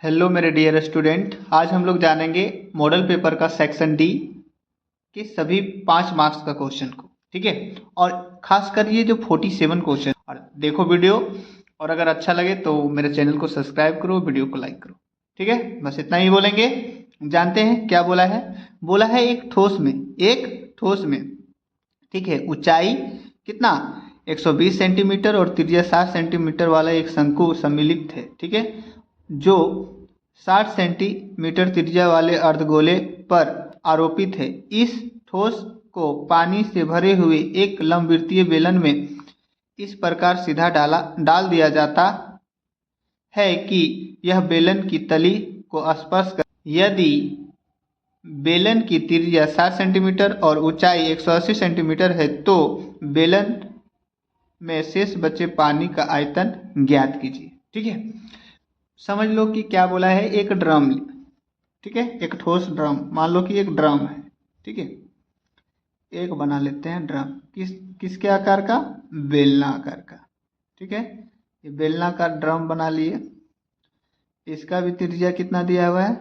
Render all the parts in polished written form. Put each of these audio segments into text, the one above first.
Hello मेरे dear student, आज हम लोग जानेंगे मॉडल पेपर का सेक्शन डी के सभी 5 मार्क्स का क्वेश्चन को। ठीक है, और खासकर ये जो 47 क्वेश्चन। और देखो वीडियो, और अगर अच्छा लगे तो मेरे चैनल को सब्सक्राइब करो, वीडियो को लाइक करो। ठीक है, बस इतना ही बोलेंगे। जानते हैं क्या बोला है। बोला है एक ठोस में ठीक है, ऊंचाई कितना 120 सेंटीमीटर और त्रिज्या 60 सेंटीमीटर वाला एक शंकु सम्मिलित है। ठीक है, जो 60 सेंटीमीटर त्रिज्या वाले अर्धगोले पर आरोपित है। इस ठोस को पानी से भरे हुए एक लंबवृत्तीय बेलन में इस प्रकार सीधा डाल दिया जाता है कि यह बेलन की तली को स्पर्श कर। यदि बेलन की त्रिज्या 60 सेंटीमीटर और ऊंचाई 180 सेंटीमीटर है तो बेलन में शेष बचे पानी का आयतन ज्ञात कीजिए। ठीक है, समझ लो कि क्या बोला है। एक ड्रम, ठीक है, एक ठोस ड्रम, मान लो कि एक ड्रम है। ठीक है, एक बना लेते हैं ड्रम, किसके आकार का, बेलनाकार का। ठीक है, ये बेलनाकार ड्रम बना लिए। इसका भी त्रिज्या कितना दिया हुआ है,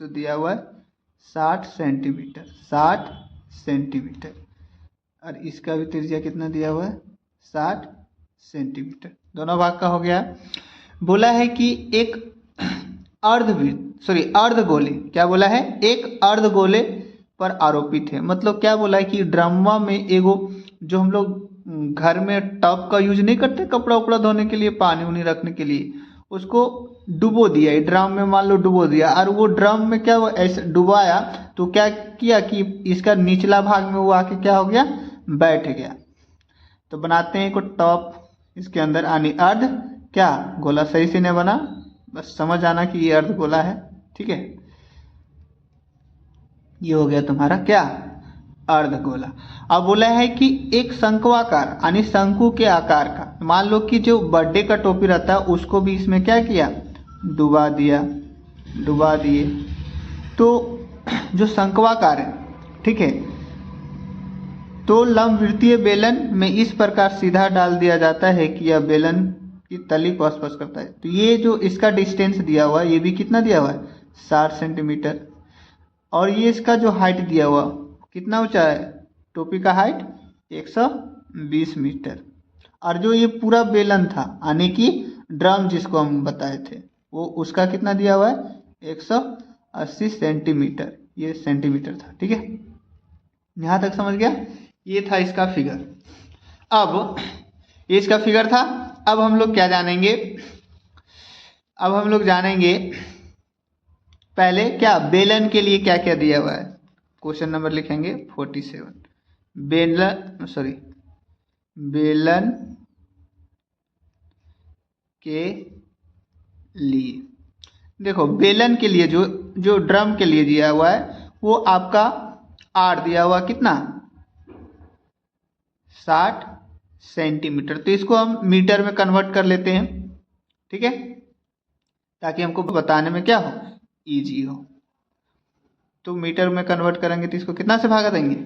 तो दिया हुआ है 60 सेंटीमीटर, 60 सेंटीमीटर। और इसका भी त्रिज्या कितना दिया हुआ है, 60 सेंटीमीटर। दोनों भाग का हो गया। बोला है कि एक अर्धगोले, क्या बोला है, एक अर्धगोले पर आरोपित है। मतलब क्या बोला है कि ड्रामा में एगो, जो हम लोग घर में टब का यूज नहीं करते कपड़ा उपड़ा धोने के लिए, पानी उनी रखने के लिए, उसको डुबो दिया, ड्रम में मान लो डुबो दिया। और वो ड्रम में क्या, वो ऐसे डुबाया तो क्या किया कि इसका निचला भाग में वो आके क्या हो गया, बैठ गया। तो बनाते हैं एक टॉप, इसके अंदर आनी अर्ध क्या गोला। सही से नहीं बना, बस समझ आना कि ये अर्ध गोला है। ठीक है, ये हो गया तुम्हारा क्या, अर्ध गोला। अब बोला है कि एक शंक्वाकार यानी शंकु के आकार का, मान लो कि जो बर्थडे का टोपी रहता है उसको भी इसमें क्या किया, डुबा दिए। तो जो शंक्वाकार है, ठीक है, तो लंबवृत्तीय बेलन में इस प्रकार सीधा डाल दिया जाता है कि यह बेलन की तली को स्पर्श करता है। तो ये जो इसका डिस्टेंस दिया हुआ है, ये भी कितना दिया हुआ है, 60 सेंटीमीटर। और ये इसका जो हाइट दिया हुआ, कितना ऊंचा है, टोपी का हाइट 120 मीटर। और जो ये पूरा बेलन था यानी कि ड्रम जिसको हम बताए थे, वो उसका कितना दिया हुआ है, 180 सेंटीमीटर। ये सेंटीमीटर था। ठीक है, यहाँ तक समझ गया। ये था इसका फिगर। अब ये इसका फिगर था। अब हम लोग क्या जानेंगे, अब हम लोग जानेंगे पहले क्या, बेलन के लिए क्या क्या दिया हुआ है। क्वेश्चन नंबर लिखेंगे 47। बेलन के लिए, देखो बेलन के लिए जो जो ड्रम के लिए दिया हुआ है वो आपका आर दिया हुआ कितना, 60 सेंटीमीटर। तो इसको हम मीटर में कन्वर्ट कर लेते हैं। ठीक है, ताकि हमको बताने में क्या हो, इजी हो। तो मीटर में कन्वर्ट करेंगे तो इसको कितना से भागा देंगे,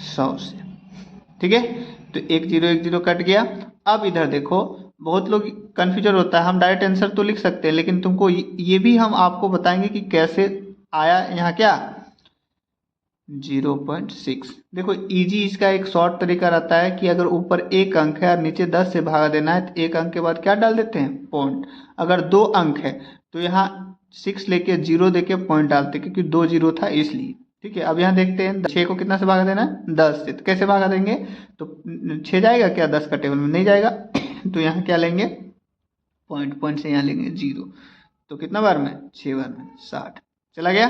100 से। ठीक है, तो 1 0 कट गया। अब इधर देखो, बहुत लोग कन्फ्यूजन होता है, हम डायरेक्ट आंसर तो लिख सकते हैं, लेकिन तुमको ये भी हम आपको बताएंगे कि कैसे आया यहाँ क्या, 0.6। देखो इजी, इसका एक शॉर्ट तरीका रहता है कि अगर ऊपर एक अंक है और नीचे 10 से भागा देना है तो एक अंक के बाद क्या डाल देते हैं, पॉइंट। अगर 2 अंक है तो यहाँ 6 लेके 0 देके पॉइंट डालते हैं, क्योंकि 2 0 था इसलिए। ठीक है, अब यहाँ देखते हैं 6 को कितना से भागा देना है, 10 से। तो कैसे भागा देंगे, तो 6 जाएगा क्या 10 का टेबल में, नहीं जाएगा। तो यहाँ क्या लेंगे, पॉइंट से यहाँ लेंगे 0। तो कितना बार में, 6 बार में, 60 चला गया।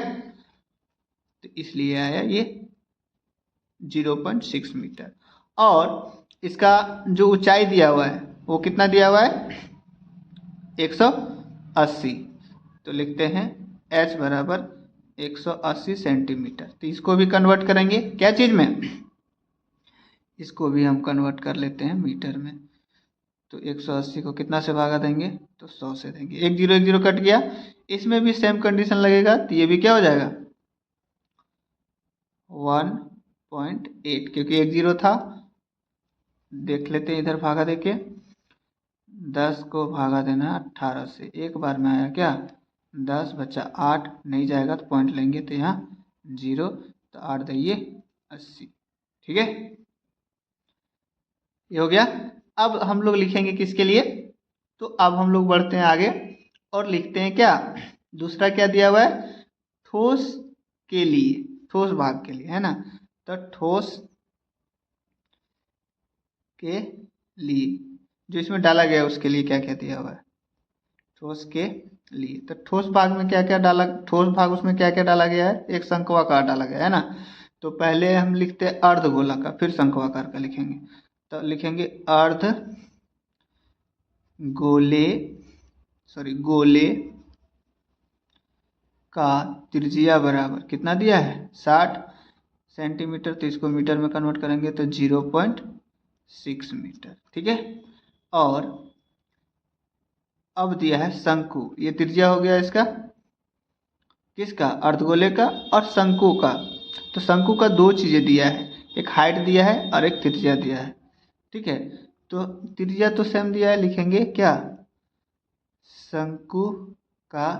तो इसलिए आया ये 0.6 मीटर। और इसका जो ऊंचाई दिया हुआ है वो कितना दिया हुआ है, 180। तो लिखते हैं h बराबर 180 सेंटीमीटर। तो इसको भी कन्वर्ट करेंगे क्या चीज में, इसको भी हम कन्वर्ट कर लेते हैं मीटर में। तो 180 को कितना से भागा देंगे, तो 100 से देंगे। 1 0 कट गया। इसमें भी सेम कंडीशन लगेगा, तो ये भी क्या हो जाएगा, 1.8, क्योंकि 1 0 था। देख लेते हैं इधर भागा देके, 10 को भागा देना 18 से, एक बार में आया क्या 10 बचा 8, नहीं जाएगा तो पॉइंट लेंगे तो यहाँ 0, तो 8 दिए 80। ठीक है, ये हो गया। अब हम लोग लिखेंगे किसके लिए, तो अब हम लोग बढ़ते हैं आगे और लिखते हैं क्या, दूसरा क्या दिया हुआ है, ठोस के लिए, ठोस भाग के लिए, है ना। तो ठोस के लिए जो इसमें डाला गया है उसके लिए क्या क्या दिया हुआ है, ठोस के लिए। तो ठोस भाग में क्या क्या डाला, ठोस भाग उसमें क्या क्या डाला गया है, एक शंक्वाकार डाला गया है ना। तो पहले हम लिखते हैं अर्धगोलाकार, फिर शंक्वाकार का लिखेंगे। तो लिखेंगे अर्ध गोले गोले का त्रिज्या बराबर कितना दिया है 60 सेंटीमीटर, तो इसको मीटर में कन्वर्ट करेंगे तो 0.6 मीटर। ठीक है, और अब दिया है शंकु, ये त्रिज्या हो गया इसका, किसका, अर्धगोले का और शंकु का। तो शंकु का दो चीजें दिया है, एक हाइट दिया है और एक त्रिज्या दिया है। ठीक है, तो त्रिज्या तो सेम दिया है, लिखेंगे क्या, शंकु का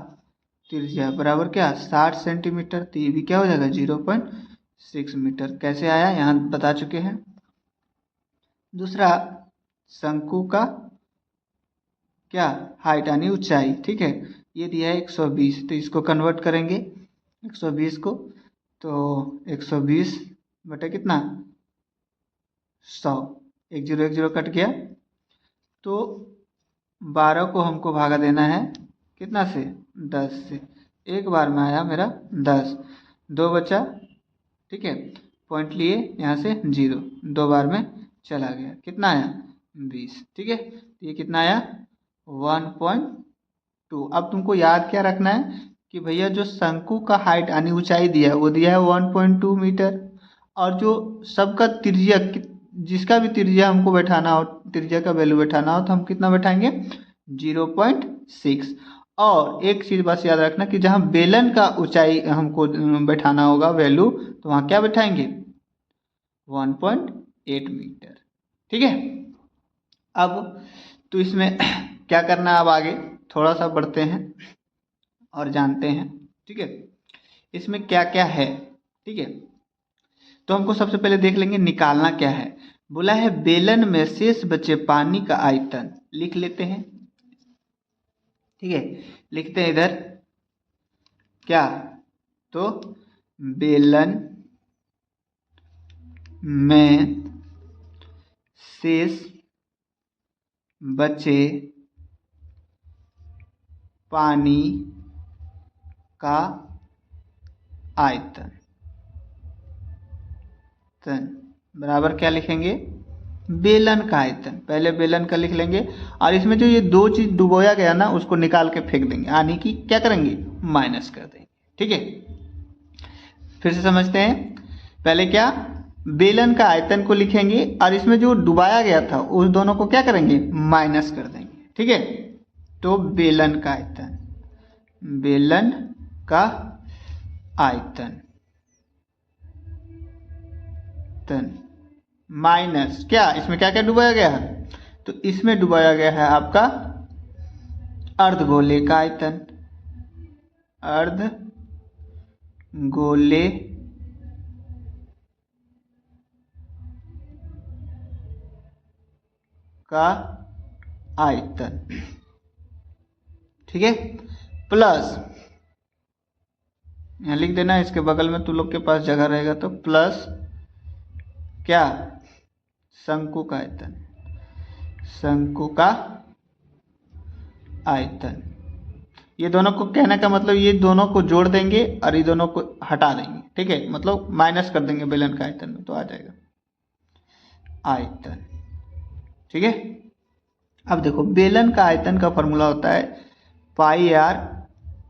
त्रिज्या बराबर क्या 60 सेंटीमीटर, तो ये भी क्या हो जाएगा 0.6 मीटर। कैसे आया यहाँ बता चुके हैं। दूसरा शंकु का क्या हाइट यानी ऊंचाई, ठीक है, ये दिया है 120, तो इसको कन्वर्ट करेंगे 120 को, तो 120 बटे कितना 100, 1 0 1 0 कट गया, तो 12 को हमको भागा देना है कितना से 10 से, एक बार में आया मेरा 10, 2 बचा, ठीक है, पॉइंट लिए यहाँ से 0, 2 बार में चला गया, कितना आया 20। ठीक है, तो ये कितना आया 1.2। अब तुमको याद क्या रखना है कि भैया जो शंकु का हाइट यानी ऊंचाई दिया है वो दिया है 1.2 मीटर, और जो सबका त्रिज्या, जिसका भी त्रिज्या हमको बैठाना हो, त्रिज्या का वैल्यू बैठाना हो तो हम कितना बैठाएंगे 0.6। और एक चीज बस याद रखना कि जहाँ बेलन का ऊंचाई हमको बैठाना होगा वैल्यू, तो वहाँ क्या बैठाएंगे 1.8 मीटर। ठीक है, अब तो इसमें क्या करना है, अब आगे थोड़ा सा बढ़ते हैं और जानते हैं। ठीक है, इसमें क्या क्या है। ठीक है, तो हमको सबसे पहले देख लेंगे निकालना क्या है। बोला है बेलन में शेष बचे पानी का आयतन, लिख लेते हैं। ठीक है, लिखते हैं इधर क्या, तो बेलन में शेष बचे पानी का आयतन बराबर क्या लिखेंगे, बेलन का आयतन, पहले बेलन का लिख लेंगे, और इसमें जो ये दो चीज डुबोया गया ना उसको निकाल के फेंक देंगे, यानी कि क्या करेंगे माइनस कर देंगे। ठीक है, फिर से समझते हैं, पहले क्या बेलन का आयतन को लिखेंगे और इसमें जो डुबाया गया था उस दोनों को क्या करेंगे माइनस कर देंगे। ठीक है, तो बेलन का आयतन, बेलन का आयतन माइनस क्या, इसमें क्या क्या डुबाया गया है, तो इसमें डुबाया गया है आपका अर्धगोले का आयतन, अर्धगोले का आयतन। ठीक है, प्लस यहाँ लिख देना, इसके बगल में तुम लोग के पास जगह रहेगा तो प्लस क्या शंकु का आयतन, शंकु का आयतन। ये दोनों को कहने का मतलब ये दोनों को जोड़ देंगे और ये दोनों को हटा देंगे। ठीक है, मतलब माइनस कर देंगे बेलन का आयतन में, तो आ जाएगा आयतन। ठीक है, अब देखो बेलन का आयतन का फॉर्मूला होता है पाई आर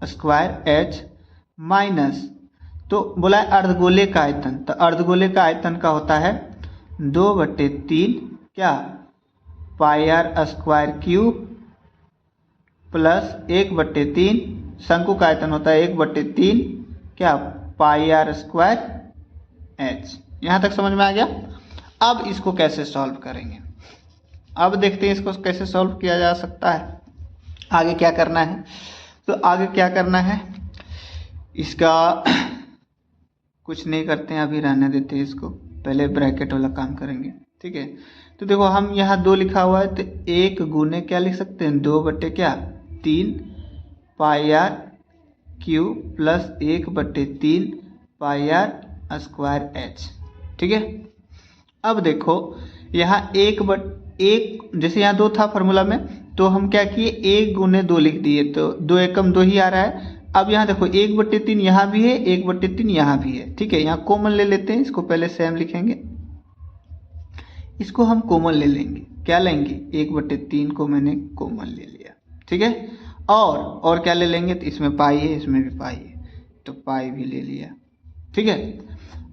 स्क्वायर एच माइनस, तो बोला है अर्धगोले का आयतन, तो अर्धगोले का आयतन का होता है 2/3 क्या पाई आर स्क्वायर क्यूब प्लस 1/3 शंकु का आयतन होता है 1/3 क्या पाई आर स्क्वायर एच। यहाँ तक समझ में आ गया। अब इसको कैसे सॉल्व करेंगे, अब देखते हैं इसको कैसे सॉल्व किया जा सकता है। आगे क्या करना है, तो आगे क्या करना है इसका कुछ नहीं करते हैं, अभी रहने देते हैं इसको, पहले ब्रैकेट वाला काम करेंगे। ठीक है, तो देखो हम यहाँ 2 लिखा हुआ है, तो 1 गुने क्या लिख सकते हैं, 2 बटे क्या 3 पाई आर क्यू प्लस 1 बटे 3 पाई आर स्क्वायर एच। ठीक है, अब देखो यहाँ 1 जैसे यहाँ 2 था फार्मूला में, तो हम क्या किए 1 गुने 2 लिख दिए, तो 2 एकम 2 ही आ रहा है। अब यहाँ देखो 1 बटे 3 यहाँ भी है, 1 बटे 3 यहाँ भी है। ठीक है, यहाँ कॉमन ले लेते हैं, इसको पहले सेम लिखेंगे, इसको हम कॉमन ले लेंगे। क्या लेंगे, 1 बटे 3 को मैंने कॉमन ले लिया। ठीक है, और क्या ले लेंगे, तो इसमें पाई है, इसमें भी पाई है, तो पाई भी ले लिया। ठीक है,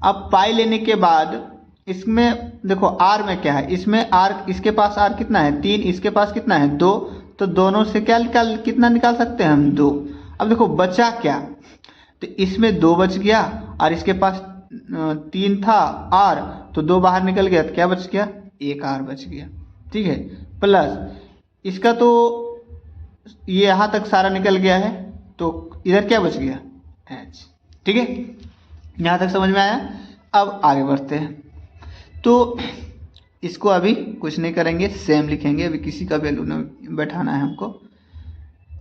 अब पाई लेने के बाद इसमें देखो आर में क्या है, इसमें आर, इसके पास आर कितना है 3, इसके पास कितना है 2, तो दोनों से क्या कितना निकाल सकते हैं हम 2। अब देखो बचा क्या, तो इसमें 2 बच गया और इसके पास 3 था आर, तो 2 बाहर निकल गया, तो क्या बच गया 1 आर बच गया। ठीक है, प्लस इसका तो ये यहाँ तक सारा निकल गया है, तो इधर क्या बच गया एच। ठीक है, यहाँ तक समझ में आया। अब आगे बढ़ते हैं, तो इसको अभी कुछ नहीं करेंगे, सेम लिखेंगे, अभी किसी का वैल्यू नहीं बैठाना है हमको।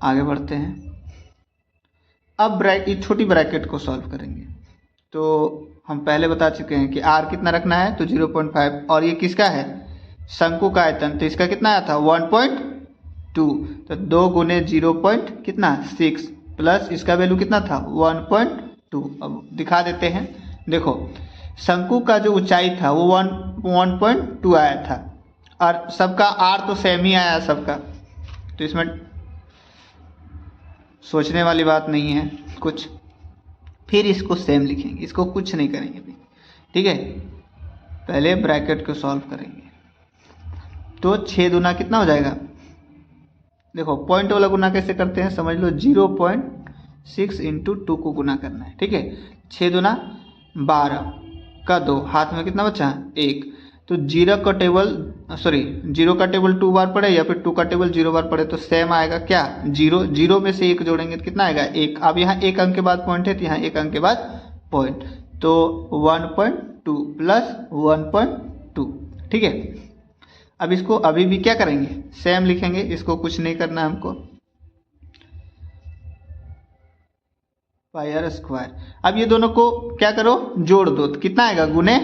आगे बढ़ते हैं, अब छोटी ब्रैकेट को सॉल्व करेंगे। तो हम पहले बता चुके हैं कि आर कितना रखना है, तो 0.5, और ये किसका है शंकु का आयतन, तो इसका कितना आया था 1.2, तो 2 गुने 0.6 प्लस इसका वैल्यू कितना था 1.2। अब दिखा देते हैं, देखो शंकु का जो ऊंचाई था वो 1.2 आया था, और सबका आर तो सेम ही आया सबका, तो इसमें सोचने वाली बात नहीं है कुछ। फिर इसको सेम लिखेंगे, इसको कुछ नहीं करेंगे अभी। ठीक है, पहले ब्रैकेट को सॉल्व करेंगे, तो 6 दूना कितना हो जाएगा, देखो पॉइंट वाला गुना कैसे करते हैं समझ लो, 0.6 इंटू 2 को गुना करना है। ठीक है, 6 दूना 12 का 2, हाथ में कितना बचा 1, तो 0 का टेबल 2 बार पड़े या फिर 2 का टेबल 0 बार पड़े, तो सेम आएगा क्या 0 में से 1 जोड़ेंगे तो कितना आएगा 1। अब यहाँ 1 अंक के बाद पॉइंट है, तो यहाँ 1 अंक के बाद पॉइंट, तो 1.2 प्लस 1.2। ठीक है, अब इसको अभी भी क्या करेंगे सेम लिखेंगे, इसको कुछ नहीं करना है हमको, पाई आर स्क्वायर। अब ये दोनों को क्या करो जोड़ दो, तो कितना आएगा गुने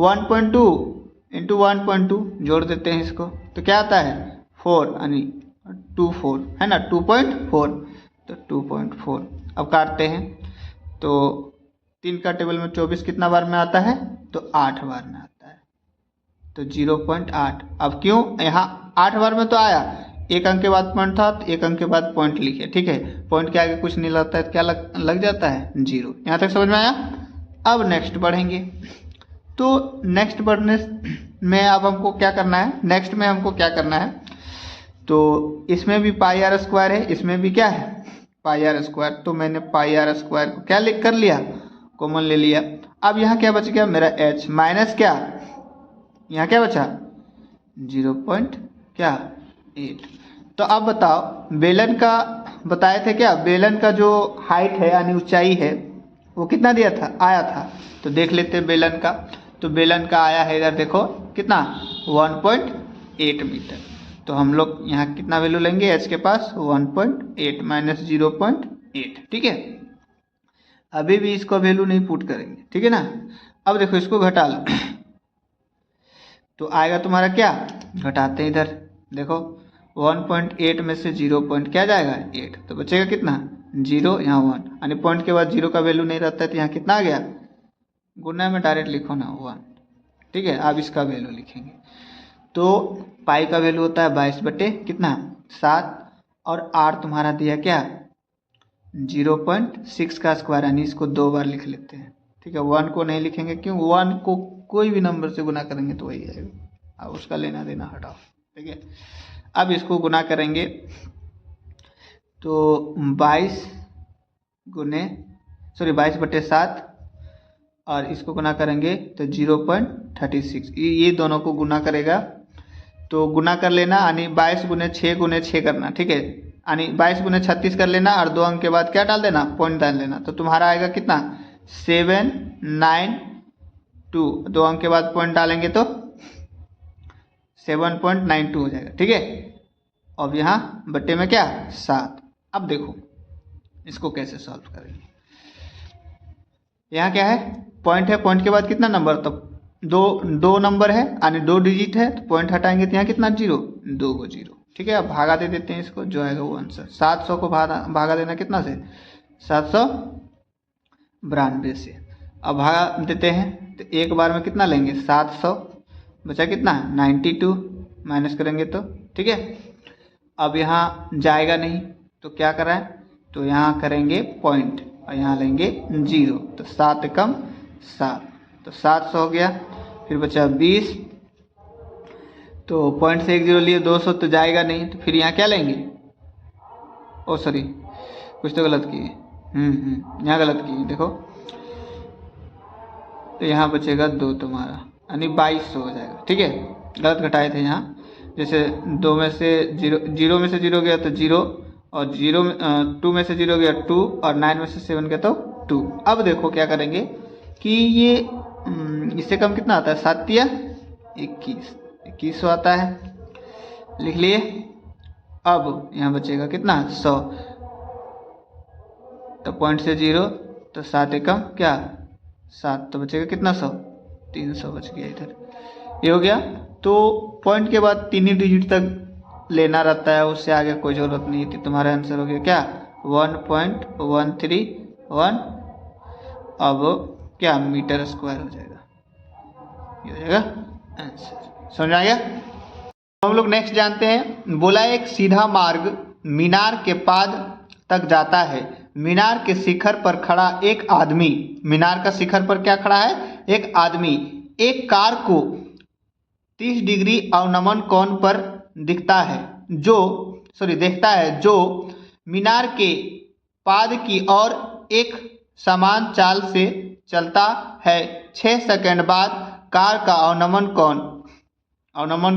1.2 इंटू 1.2, जोड़ देते हैं इसको, तो क्या आता है 4 यानी 24 है ना, 2.4, तो 2.4। अब काटते हैं, तो 3 का टेबल में 24 कितना बार में आता है, तो 8 बार में आता है, तो 0.8। अब क्यों यहाँ 8 बार में तो आया, 1 अंक के बाद पॉइंट था, तो 1 अंक के बाद पॉइंट लिखे। ठीक है, पॉइंट के आगे कुछ नहीं लगता है, तो क्या लग जाता है 0। यहाँ तक समझ में आया। अब नेक्स्ट बढ़ेंगे, तो नेक्स्ट बढ़ने में अब हमको क्या करना है, नेक्स्ट में हमको क्या करना है, तो इसमें भी पाई आर स्क्वायर है, इसमें भी क्या है पाई आर स्क्वायर, तो मैंने पाई आर स्क्वायर को क्या लिख कर लिया कॉमन ले लिया। अब यहाँ क्या बच गया मेरा h माइनस क्या, यहाँ क्या बचा 0.8। तो अब बताओ बेलन का बताए थे क्या, बेलन का जो हाइट है यानी ऊंचाई है वो कितना दिया था आया था, तो देख लेते हैं बेलन का। तो बेलन का आया है इधर देखो कितना 1.8 मीटर, तो हम लोग यहाँ कितना वैल्यू लेंगे h के पास 1.8 माइनस 0.8। ठीक है, अभी भी इसको वैल्यू नहीं पुट करेंगे। ठीक है ना, अब देखो इसको घटा लो, तो आएगा तुम्हारा क्या, घटाते हैं इधर देखो 1.8 में से 0 पॉइंट क्या जाएगा 8, तो बचेगा कितना 0, यहाँ 1, यानी पॉइंट के बाद 0 का वैल्यू नहीं रहता है, तो यहाँ कितना आ गया, गुना में डायरेक्ट लिखो ना 1। ठीक है, अब इसका वैल्यू लिखेंगे, तो पाई का वैल्यू होता है 22 बटे कितना 7, और आर तुम्हारा दिया क्या 0.6 का स्क्वायर, यानी इसको 2 बार लिख लेते हैं। ठीक है, 1 को नहीं लिखेंगे, क्यों 1 को कोई भी नंबर से गुना करेंगे तो वही आएगा, अब उसका लेना देना हटाओ। ठीक है, अब इसको गुना करेंगे, तो 22 बटे 7, और इसको गुना करेंगे तो 0.36, ये दोनों को गुना करेगा तो गुना कर लेना, यानी 22 गुने 6 करना, ठीक है। यानी 22 गुने 36 कर लेना और 2 अंक के बाद क्या डाल देना, पॉइंट डाल लेना। तो तुम्हारा आएगा कितना, 792। 2 अंक के बाद पॉइंट डालेंगे तो 7.92 हो जाएगा, ठीक है। अब यहाँ बट्टे में क्या, 7। अब देखो इसको कैसे सॉल्व करेंगे। यहाँ क्या है, पॉइंट है, पॉइंट के बाद कितना नंबर, तो दो नंबर है यानी 2 डिजिट है, तो पॉइंट हटाएंगे तो यहाँ कितना, 0, 2 को 0, ठीक है। अब भागा दे देते हैं इसको, जो आएगा वो आंसर। 700 को भागा देना कितना से, 792 से। अब भागा देते हैं तो एक बार में कितना लेंगे, 700, बचा कितना 92, माइनस करेंगे तो, ठीक है। अब यहाँ जाएगा नहीं तो क्या कराएं, तो यहाँ करेंगे पॉइंट और यहाँ लेंगे 0, तो 7 कम 7, तो 700 हो गया। फिर बचा 20, तो पॉइंट से 1 0 लिए 200, तो जाएगा नहीं, तो फिर यहाँ क्या लेंगे, ओ सॉरी कुछ तो गलत किए, यहाँ गलत किए, देखो। तो यहाँ बचेगा 2 तुम्हारा, यानी 2200 हो जाएगा, ठीक है। गलत घटाए थे यहाँ, जैसे 2 में से 0 में से 0 गया तो 0, और 2 में से 0 गया 2, और 9 में से 7 गया तो 2। अब देखो क्या करेंगे कि ये इससे कम कितना आता है, 7 या 2100 आता है, लिख लिए। अब यहाँ बचेगा कितना, 100, तो पॉइंट से 0, तो 7 एकम क्या 7, तो बचेगा कितना 100, 300 बच गया इधर, ये हो गया। तो पॉइंट के बाद 3 ही डिजिट तक लेना रहता है, उससे आगे कोई ज़रूरत नहीं थी। तुम्हारा आंसर हो गया क्या, 1.131। अब क्या मीटर स्क्वायर हो जाएगा, ये हो जाएगा आंसर। समझ आ गया। हम लोग नेक्स्ट जानते हैं। बोला एक सीधा मार्ग मीनार के पाद तक जाता है। मीनार के शिखर पर खड़ा एक आदमी, मीनार का शिखर पर क्या खड़ा है, एक आदमी एक कार को 30 डिग्री अवनमन कोण पर देखता है जो मीनार के पाद की ओर एक समान चाल से चलता है। 6 सेकंड बाद कार का अवनमन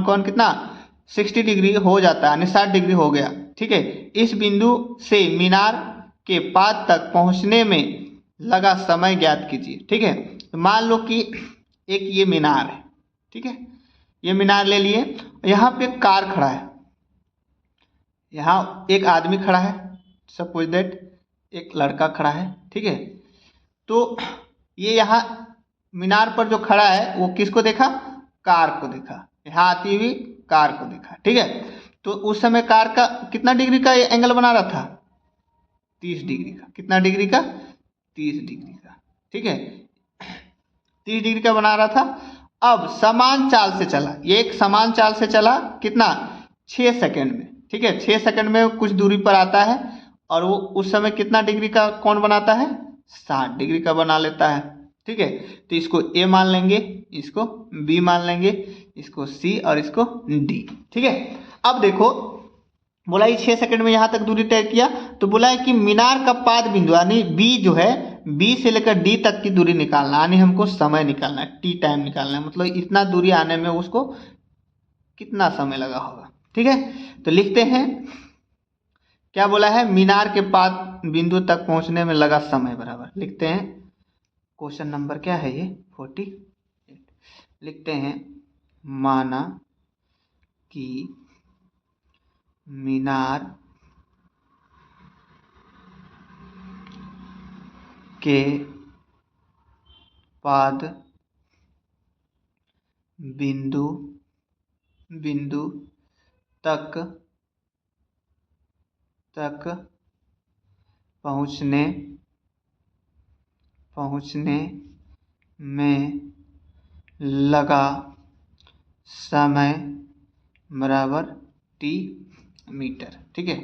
कोण कितना, 60 डिग्री हो जाता है, यानी 60 डिग्री हो गया, ठीक है। इस बिंदु से मीनार के पाद तक पहुंचने में लगा समय ज्ञात कीजिए, ठीक है। तो मान लो कि एक ये मीनार है, ठीक है, ये मीनार ले लिए, यहाँ पे कार खड़ा है, यहाँ एक आदमी खड़ा है, सपोज दैट एक लड़का खड़ा है, ठीक है। तो ये यहाँ मीनार पर जो खड़ा है वो किसको देखा, कार को देखा, यहाँ आती हुई कार को देखा, ठीक है। तो उस समय कार का कितना डिग्री का एंगल बना रहा था, 30 डिग्री का। कितना डिग्री का, 30 डिग्री का, ठीक है, 30 डिग्री का बना रहा था। अब समान चाल से चला, ये एक समान चाल से चला, कितना, 6 सेकंड में, ठीक है। 6 सेकंड में कुछ दूरी पर आता है, और वो उस समय कितना डिग्री का कोण बनाता है, 60 डिग्री का बना लेता है, ठीक है। तो इसको ए मान लेंगे, इसको बी मान लेंगे, इसको सी और इसको डी, ठीक है। अब देखो बोला ये 6 सेकंड में यहाँ तक दूरी तय किया, तो बोला है कि मीनार का पाद बिंदु यानी बी जो है, बी से लेकर डी तक की दूरी निकालना, यानी हमको समय निकालना है, टी टाइम निकालना है, मतलब इतना दूरी आने में उसको कितना समय लगा होगा, ठीक है। तो लिखते हैं क्या बोला है, मीनार के पाद बिंदु तक पहुंचने में लगा समय बराबर, लिखते हैं क्वेश्चन नंबर क्या है ये 48, लिखते हैं माना कि मीनार के पाद बिंदु तक पहुंचने में लगा समय बराबर टी मीटर, ठीक है।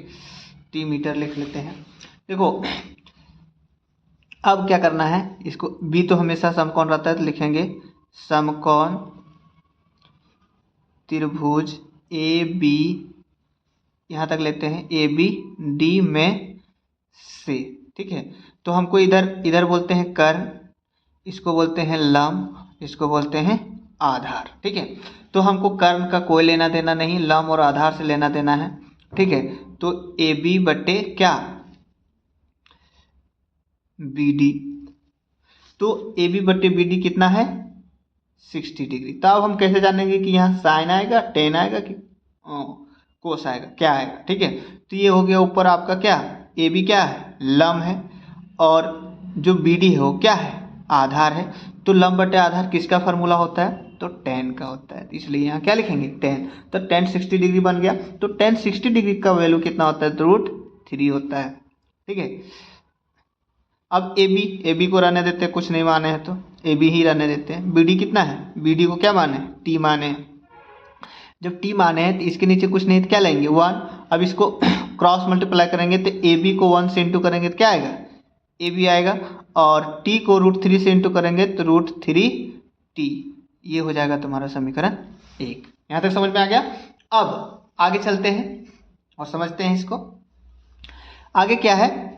टी मीटर लिख लेते हैं। देखो अब क्या करना है, इसको बी तो हमेशा समकोण रहता है, तो लिखेंगे समकोण त्रिभुज ए बी, यहाँ तक लेते हैं ए बी डी में से, ठीक है। तो हमको इधर बोलते हैं कर्ण, इसको बोलते हैं लंब, इसको बोलते हैं आधार, ठीक है। तो हमको कर्ण का कोई लेना देना नहीं, लंब और आधार से लेना देना है, ठीक है। तो ए बी बटे क्या, बी डी। तो ए बी बटे बी डी कितना है, 60 डिग्री। तो अब हम कैसे जानेंगे कि यहाँ साइन आएगा, टेन आएगा कि कोस आएगा, क्या आएगा, ठीक है। तो ये हो गया ऊपर आपका क्या, ए बी क्या है, लंब है, और जो बी डी है वो क्या है, आधार है। तो लंब बटे आधार किसका फार्मूला होता है, तो टेन का होता है। इसलिए यहाँ क्या लिखेंगे, टेन। तो टेन 60 डिग्री बन गया। तो टेन 60 डिग्री का वैल्यू कितना होता है, तो √3 होता है, ठीक है। अब ए बी को रहने देते हैं, कुछ नहीं माने हैं तो ए बी ही रहने देते हैं। बी डी कितना है, बी डी को क्या माने, टी माने हैं। जब टी माने हैं तो इसके नीचे कुछ नहीं तो क्या लेंगे, 1। अब इसको क्रॉस मल्टीप्लाई करेंगे तो ए बी को 1 से इंटू करेंगे तो क्या आएगा, ए बी आएगा, और टी को √3 से इंटू करेंगे तो √3t। ये हो जाएगा तुम्हारा समीकरण 1। यहाँ तक समझ में आ गया। अब आगे चलते हैं और समझते हैं इसको। आगे क्या है,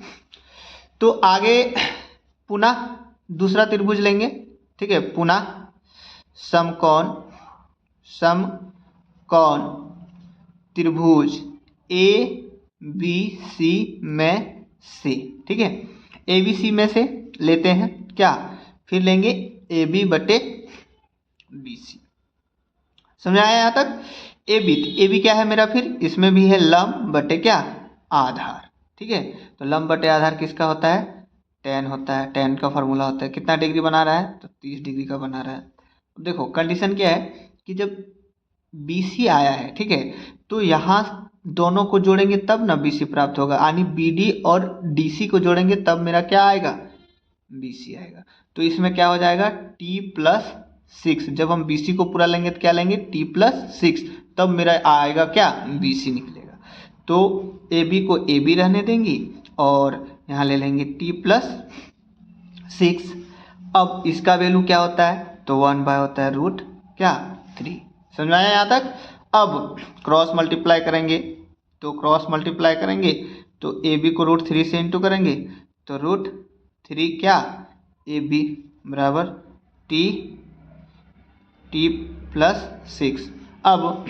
तो आगे पुनः दूसरा त्रिभुज लेंगे, ठीक है। पुनः समकोण त्रिभुज ए बी सी में से, ठीक है। ए बी सी में से लेते हैं क्या, फिर लेंगे ए बी बटे बी सी। समझ आया यहाँ तक। ए बी क्या है मेरा, फिर इसमें भी है लंब बटे क्या, आधार, ठीक है। तो लंब बटे आधार किसका होता है, टेन होता है। टेन का फॉर्मूला होता है, कितना डिग्री बना रहा है, तो 30 डिग्री का बना रहा है। देखो कंडीशन क्या है कि जब बी सी आया है, ठीक है, तो यहाँ दोनों को जोड़ेंगे तब ना बी सी प्राप्त होगा, यानी बी डी और डी सी को जोड़ेंगे तब मेरा क्या आएगा, बी सी आएगा। तो इसमें क्या हो जाएगा, t+6। जब हम बी सी को पूरा लेंगे तो क्या लेंगे, t+6, तब मेरा आएगा क्या, बी सी निकलेगा। तो ए बी को ए बी रहने देंगी और यहाँ ले लेंगे t+6। अब इसका वैल्यू क्या होता है, तो 1/, होता है √3। समझ में आया यहाँ तक। अब क्रॉस मल्टीप्लाई करेंगे, तो ए बी को √3 से इंटू करेंगे तो √3 क्या, ए बी बराबर t+6। अब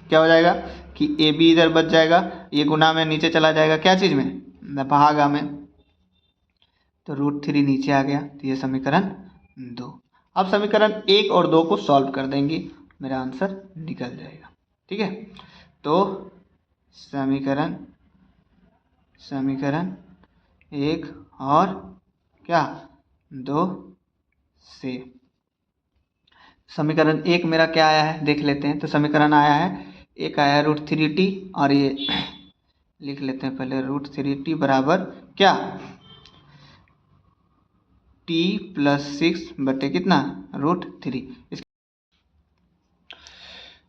क्या हो जाएगा कि ए बी इधर बच जाएगा, ये गुना में नीचे चला जाएगा, क्या चीज़ में, भागा में, तो √3 नीचे आ गया। तो ये समीकरण 2। अब समीकरण 1 और 2 को सॉल्व कर देंगे, मेरा आंसर निकल जाएगा, ठीक है। तो समीकरण 1 और क्या 2 से, समीकरण 1 मेरा क्या आया है देख लेते हैं। तो समीकरण आया है, एक आया √3t, और ये लिख लेते हैं पहले, √3t बराबर क्या, t+6 बटे कितना, √3।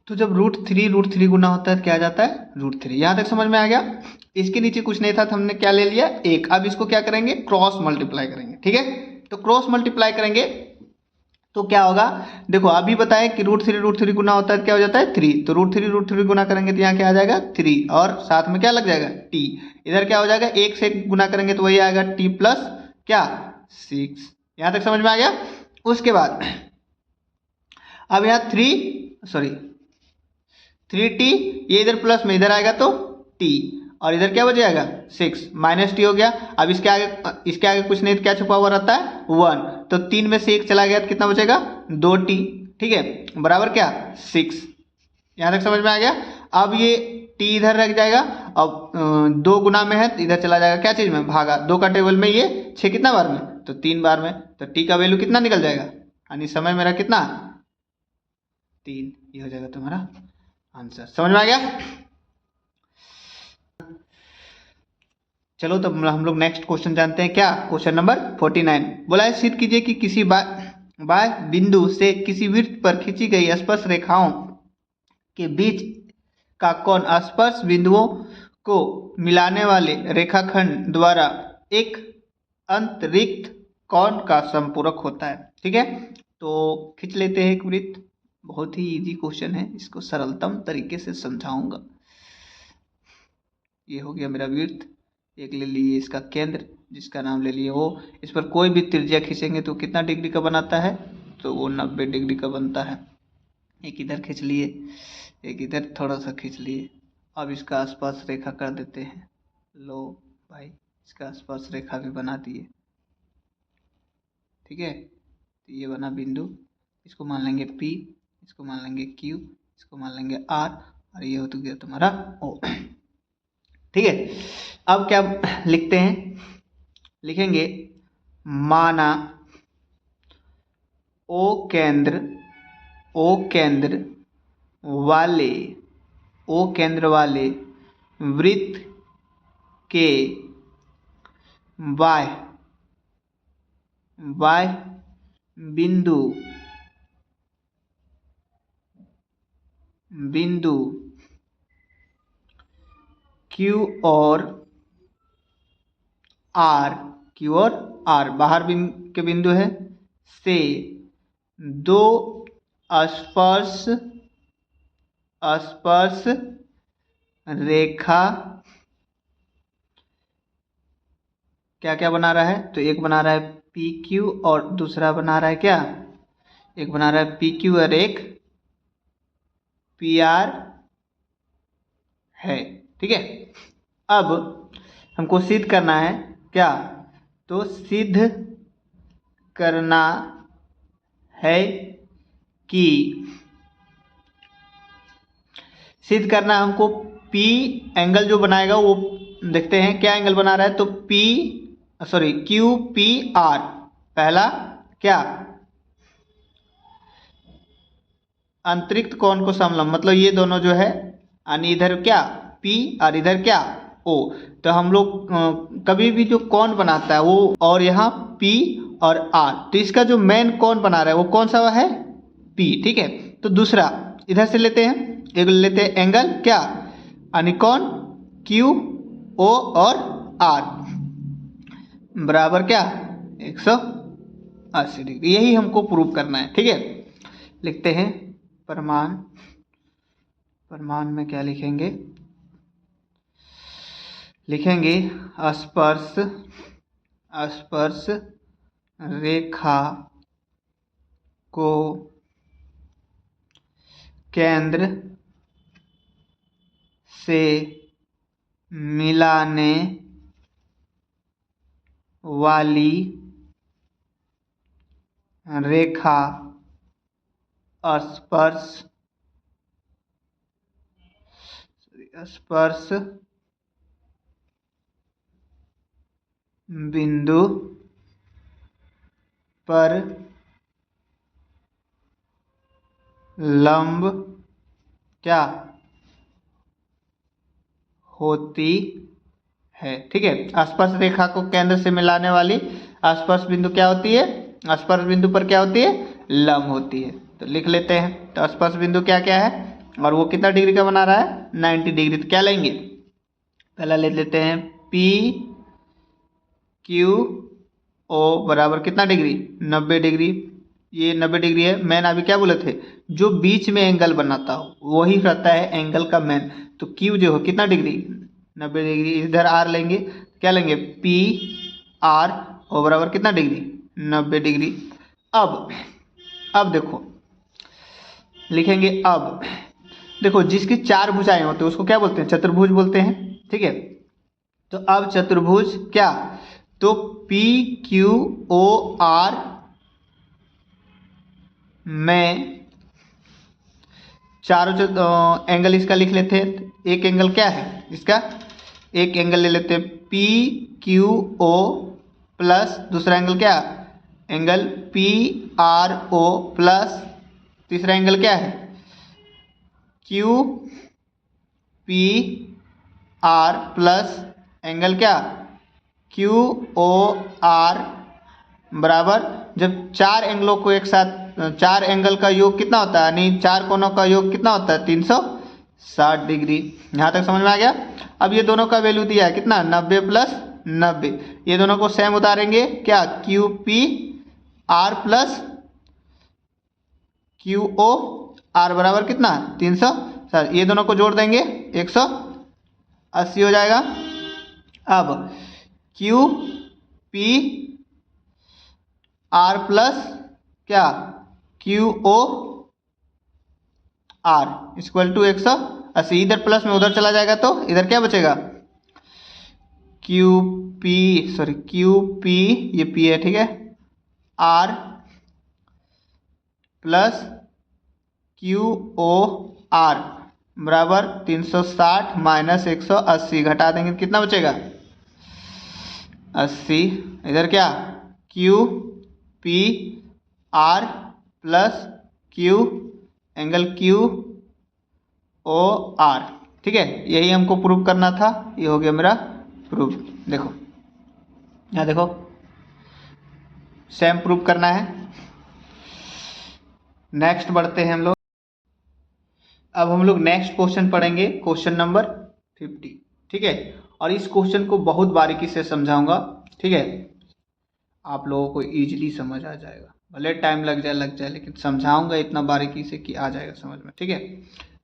तो जब √3 गुना होता है तो क्या आ जाता है, √3। यहाँ तक समझ में आ गया। इसके नीचे कुछ नहीं था तो हमने क्या ले लिया, 1। अब इसको क्या करेंगे, क्रॉस मल्टीप्लाई करेंगे, ठीक है। तो क्रॉस मल्टीप्लाई करेंगे तो क्या होगा, देखो अभी बताएं कि √3 गुना होता है तो क्या हो जाता है, 3। तो √3 गुना करेंगे तो यहाँ क्या आ जाएगा, 3, और साथ में क्या लग जाएगा, t। इधर क्या हो जाएगा, 1 से गुना करेंगे तो वही आएगा t+6। यहाँ तक समझ में आ गया। उसके बाद अब यहाँ 3t, ये इधर प्लस में इधर आएगा तो t, और इधर क्या हो जाएगा, 6 -t हो गया। अब इसके आगे कुछ नहीं तो क्या छुपा हुआ रहता है, 1। तो 3 में से 1 चला गया तो कितना बचेगा, 2t, ठीक है, बराबर क्या, 6। यहाँ तक समझ में आ गया। अब ये t इधर रख जाएगा, अब 2 गुना में है तो इधर चला जाएगा, क्या चीज़ में, भागा। 2 का टेबल में ये 6 कितना बार में, तो 3 बार में। तो t का वैल्यू कितना निकल जाएगा, यानी समय मेरा कितना, 3। ये हो जाएगा तुम्हारा आंसर। समझ में आ गया। चलो तो हम लोग नेक्स्ट क्वेश्चन जानते हैं, क्या, क्वेश्चन नंबर 49। बोला है, सिद्ध कीजिए कि किसी बाह्य बिंदु से किसी वृत्त पर खींची गई स्पर्श रेखाओं के बीच का कोण स्पर्श बिंदुओं को मिलाने वाले रेखाखंड द्वारा एक अंतरिक्त कोण का संपूरक होता है, ठीक है। तो खींच लेते हैं एक वृत्त, बहुत ही इजी क्वेश्चन है, इसको सरलतम तरीके से समझाऊंगा। ये हो गया मेरा वृत्त, एक ले लिए इसका केंद्र जिसका नाम ले लिए वो। इस पर कोई भी त्रिज्या खींचेंगे तो कितना डिग्री का बनाता है, तो वो 90 डिग्री का बनता है। एक इधर खींच लिए, एक इधर थोड़ा सा खींच लिए। अब इसका आसपास रेखा कर देते हैं। लो भाई, इसका आसपास रेखा भी बना दिए। ठीक है, तो ये बना बिंदु, इसको मान लेंगे P, इसको मान लेंगे Q, इसको मान लेंगे R, और ये हो तो गया तुम्हारा O। ठीक है, अब क्या लिखते हैं, लिखेंगे माना O केंद्र वाले वृत्त के y बिंदु Q और R बाहर के बिंदु है, से दो स्पर्श रेखा क्या क्या बना रहा है, तो एक बना रहा है PQ और दूसरा बना रहा है क्या, एक बना रहा है PQ और एक PR है। ठीक है, अब हमको सिद्ध करना है क्या, तो सिद्ध करना है कि हमको P एंगल जो बनाएगा वो देखते हैं क्या एंगल बना रहा है, तो QPR पहला क्या, अंतरिक्ष कोण को समलंब, मतलब ये दोनों जो है, यानी इधर क्या P और इधर क्या O। तो हम लोग कभी भी जो कोण बनाता है वो, और यहाँ P और R, तो इसका जो मेन कोण बना रहा है वो कौन सा है, P। ठीक है, तो दूसरा इधर से लेते हैं, एक लेते हैं एंगल क्या, यानी कोण QO और R बराबर क्या 180 डिग्री, यही हमको प्रूव करना है। ठीक है, लिखते हैं प्रमाण में क्या लिखेंगे, स्पर्श रेखा को केंद्र से मिलाने वाली रेखा स्पर्श बिंदु पर लंब क्या होती है। ठीक है, स्पर्श रेखा को केंद्र से मिलाने वाली स्पर्श बिंदु क्या होती है, स्पर्श बिंदु पर क्या होती है, लंब होती है। तो लिख लेते हैं, तो स्पर्श बिंदु क्या क्या है, और वो कितना डिग्री का बना रहा है 90 डिग्री। तो क्या लेंगे, पहला ले लेते हैं PQO बराबर कितना डिग्री 90 डिग्री, ये 90 डिग्री है। मैन अभी क्या बोले थे, जो बीच में एंगल बनाता हो वही रहता है एंगल का मैन। तो Q जो हो कितना डिग्री 90 डिग्री, इधर R लेंगे, क्या लेंगे PR और बराबर कितना डिग्री 90 डिग्री। अब देखो लिखेंगे, अब देखो जिसकी चार भुजाएं होते हैं उसको क्या बोलते हैं, चतुर्भुज बोलते हैं। ठीक है, तो अब चतुर्भुज क्या, तो PQOR में चारों एंगल इसका लिख लेते हैं। एक एंगल क्या है इसका, एक एंगल ले लेते हैं PQO प्लस दूसरा एंगल क्या, एंगल PRO प्लस तीसरा एंगल क्या है QPR प्लस एंगल क्या QOR बराबर, जब चार एंगलों को एक साथ, चार एंगल का योग कितना होता है, यानी चार कोनों का योग कितना होता है 360 डिग्री। यहाँ तक समझ में आ गया। अब ये दोनों का वैल्यू दिया है कितना 90 प्लस 90, ये दोनों को सेम उतारेंगे क्या QPR प्लस QOR बराबर कितना 360, ये दोनों को जोड़ देंगे 180 हो जाएगा। अब QPR प्लस क्या QOR आर इक्वल टू 180। इधर प्लस में उधर चला जाएगा तो इधर क्या बचेगा, क्यू पी, ये पी है, ठीक है, R plus Q O R बराबर 360 माइनस 180, घटा देंगे कितना बचेगा 80। इधर क्या Q P R plus Q angle Q O R, ठीक है, यही हमको प्रूव करना था, ये हो गया मेरा प्रूफ। देखो यहाँ देखो सेम प्रूफ करना है। नेक्स्ट बढ़ते हैं हम लोग। अब हम लोग नेक्स्ट क्वेश्चन पढ़ेंगे, क्वेश्चन नंबर 50, ठीक है। और इस क्वेश्चन को बहुत बारीकी से समझाऊंगा, ठीक है, आप लोगों को इजीली समझ आ जाएगा, भले टाइम लग जाए लेकिन समझाऊंगा इतना बारीकी से कि आ जाएगा समझ में, ठीक है।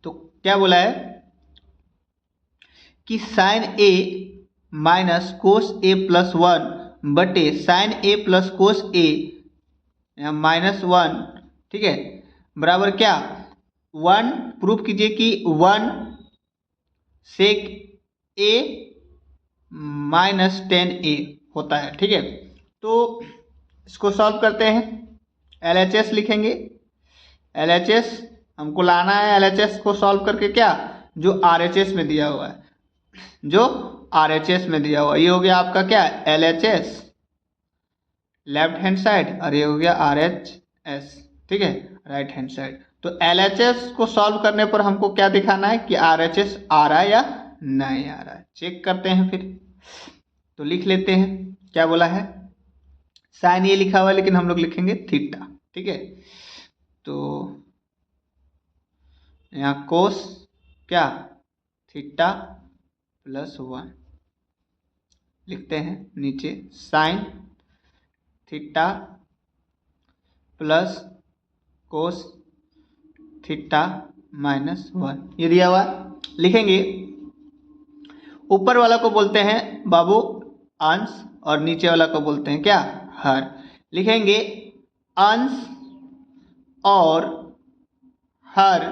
तो क्या बोला है कि साइन ए माइनस कोस ए प्लस 1 बटे साइन ए प्लस कोस ए -1, ठीक है, बराबर क्या 1, प्रूफ कीजिए कि 1 सेक ए -10a होता है, ठीक है। तो इसको सॉल्व करते हैं, LHS लिखेंगे, LHS हमको लाना है, LHS को सॉल्व करके क्या जो RHS में दिया हुआ है, जो RHS में दिया हुआ, ये हो गया आपका क्या LHS लेफ्ट हैंड साइड और ये हो गया RHS, ठीक है, राइट हैंड साइड। तो LHS को सॉल्व करने पर हमको क्या दिखाना है कि RHS आ रहा है या नहीं आ रहा है, चेक करते हैं फिर। तो लिख लेते हैं, क्या बोला है, साइन ये लिखा हुआ है लेकिन हम लोग लिखेंगे थीटा, ठीक है। तो यहाँ कोस क्या थीटा प्लस 1 लिखते हैं, नीचे sine theta plus cos theta -1 ये दिया हुआ लिखेंगे। ऊपर वाला को बोलते हैं बाबू अंश और नीचे वाला को बोलते हैं क्या हर। लिखेंगे अंश और हर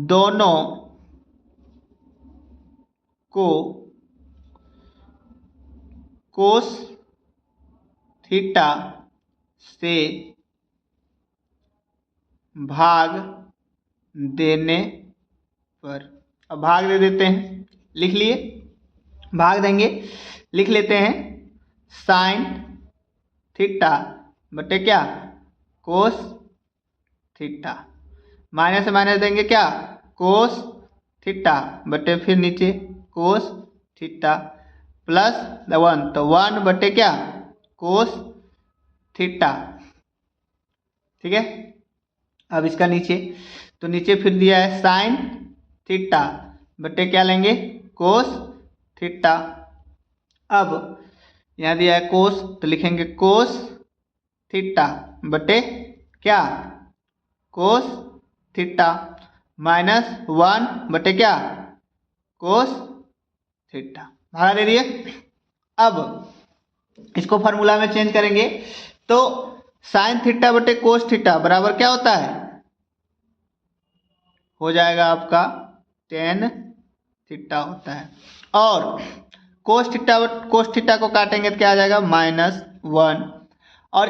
दोनों को कोस थीटा से भाग देने पर, अब भाग दे देते हैं, लिख लिए, भाग देंगे, लिख लेते हैं साइन थीटा बटे क्या कोस थीटा, माइनस से माइनस देंगे क्या कोस थीटा बटे फिर नीचे कोस थीटा प्लस 1, तो 1 बटे क्या कोस थीटा, ठीक है। अब इसका नीचे, तो नीचे फिर दिया है साइन थीटा बटे क्या लेंगे कोस थीटा। अब यहाँ दिया है कोस तो लिखेंगे कोस थीटा बटे क्या कोस थीटा -1 बटे क्या कोस थीटा, भागा दे दिए। अब इसको फार्मूला में चेंज करेंगे तो साइन थीटा बटे कोस थीटा बराबर क्या होता है, हो जाएगा आपका टेन थीटा होता है, और कोस थीटा को काटेंगे तो क्या आ जाएगा -1, और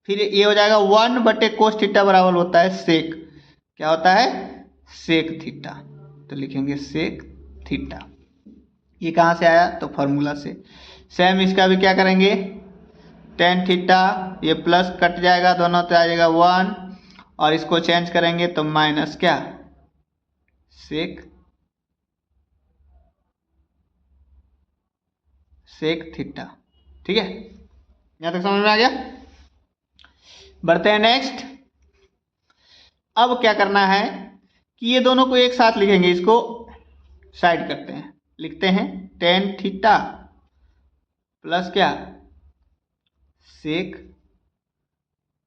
फिर ये हो जाएगा 1 बटे कोस थीटा बराबर होता है सेक, क्या होता है सेक थीटा, तो लिखेंगे सेक थीटा। ये कहाँ से आया तो फॉर्मूला से। सेम इसका भी क्या करेंगे टेन थीटा, ये प्लस कट जाएगा दोनों तो आ जाएगा 1, और इसको चेंज करेंगे तो माइनस क्या सेक थीटा, ठीक है, यहाँ तक समझ में आ गया। बढ़ते हैं नेक्स्ट। अब क्या करना है कि ये दोनों को एक साथ लिखेंगे, इसको साइड करते हैं, लिखते हैं टेन थीटा प्लस क्या सेक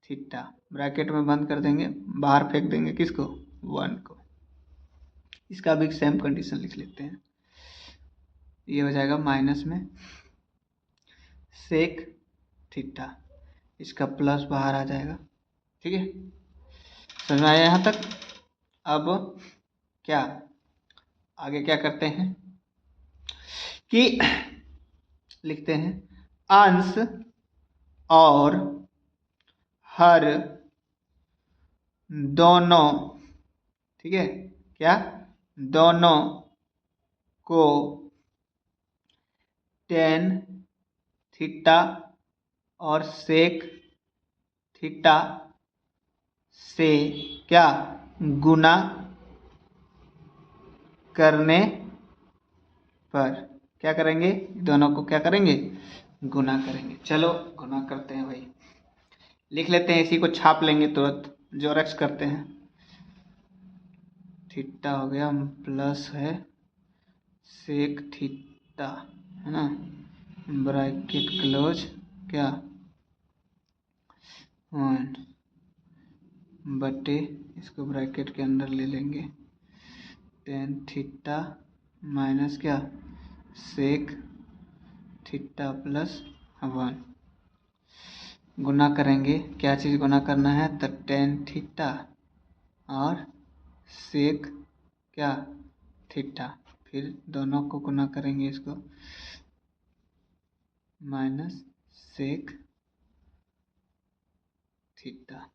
थीटा, ब्रैकेट में बंद कर देंगे, बाहर फेंक देंगे किसको 1 को। इसका भी सेम कंडीशन लिख लेते हैं, ये हो जाएगा माइनस में सेक थीटा, इसका प्लस बाहर आ जाएगा, ठीक है। समझ में आया यहाँ तक। अब क्या आगे क्या करते हैं कि लिखते हैं अंश और हर दोनों, ठीक है, क्या दोनों को टेन थीटा और सेक थीटा से क्या गुना करने पर, क्या करेंगे, दोनों को क्या करेंगे, गुना करेंगे। चलो गुना करते हैं भाई, लिख लेते हैं, इसी को छाप लेंगे तुरंत, जोरेक्स करते हैं। थीटा हो गया प्लस है सेक थीटा, है ना, ब्रैकेट क्लोज, क्या 1 बटे, इसको ब्रैकेट के अंदर ले लेंगे, टेन थीटा माइनस क्या सेक थीटा प्लस 1, गुना करेंगे, क्या चीज़ गुना करना है, तो टेन थीटा और सेक क्या थीटा, फिर दोनों को गुना करेंगे, इसको माइनस सेक थीटा।